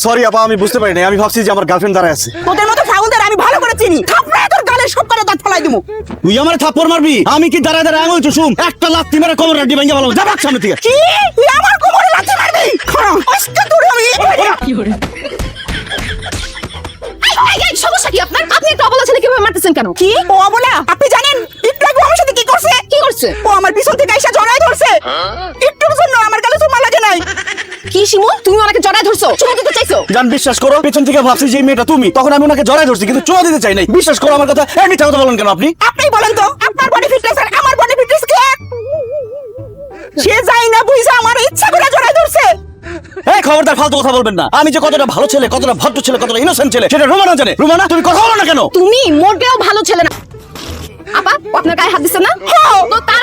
Sorry আপা, আমি বুঝতে পারিনি। আমি ভাবছি যে আমার গার্লফ্রেন্ড দাঁড়ায় আছে। তোদের মতো ফাউলদের আমি ভালো করে চিনি। থাপড়ে তোর গালে সব করে দাঁত ফলাই দিমু। তুই আমার থাপ্পড় মারবি? আমি কি দাঁড়ায় দাঁড়ায় আঙুল চুষুম? একটা লাত্তি মেরে কোমর রাড্ডি ভেঙে ভালো যাবাক সামনে থেকে। কি তুই আমার কোমরে লাথি মারবি? খাড়া আজকে তোরে আমি সমস্যা কি আপনার? আপনি একটা অবলা ছেলে কিভাবে মারতেছেন কেন? কি ও বলা? আপনি জানেন একটু আগে আমার সাথে কি করছে? কি করছে? ও আমার পিছন থেকে আইসা জড়ায় ধরছে। একটুর জন্য আমার গালে চুমা লাগে নাই। কি শিমু, তুমি ওনাকে জড়ায় ধরছো, চুমু দিতে চাইছো? জান, বিশ্বাস করো, পেছন থেকে ভাবছি যে এই মেয়েটা তুমি। তখন আমি ওনাকে জড়ায় ধরছি, কিন্তু চোয়া দিতে চাই নাই। বিশ্বাস করো আমার কথা। এই মিথ্যা কথা বলেন কেন আপনি? আপনি বলেন তো, আপনার বডি ফিটনেস আর আমার বডি ফিটনেস কি এক? সে যাই না বুঝা আমার ইচ্ছা করে জড়ায় ধরছে। এই খবরদার ফালতু কথা বলবেন না। আমি যে কতটা ভালো ছেলে, কতটা ভদ্র ছেলে, কতটা ইনোসেন্ট ছেলে সেটা রুমানা জানে। রুমানা, তুমি কথা বলো না কেন? তুমি মোটেও ভালো ছেলে না। আপা, ও আপনার গায়ে হাত দিছে না? তো তার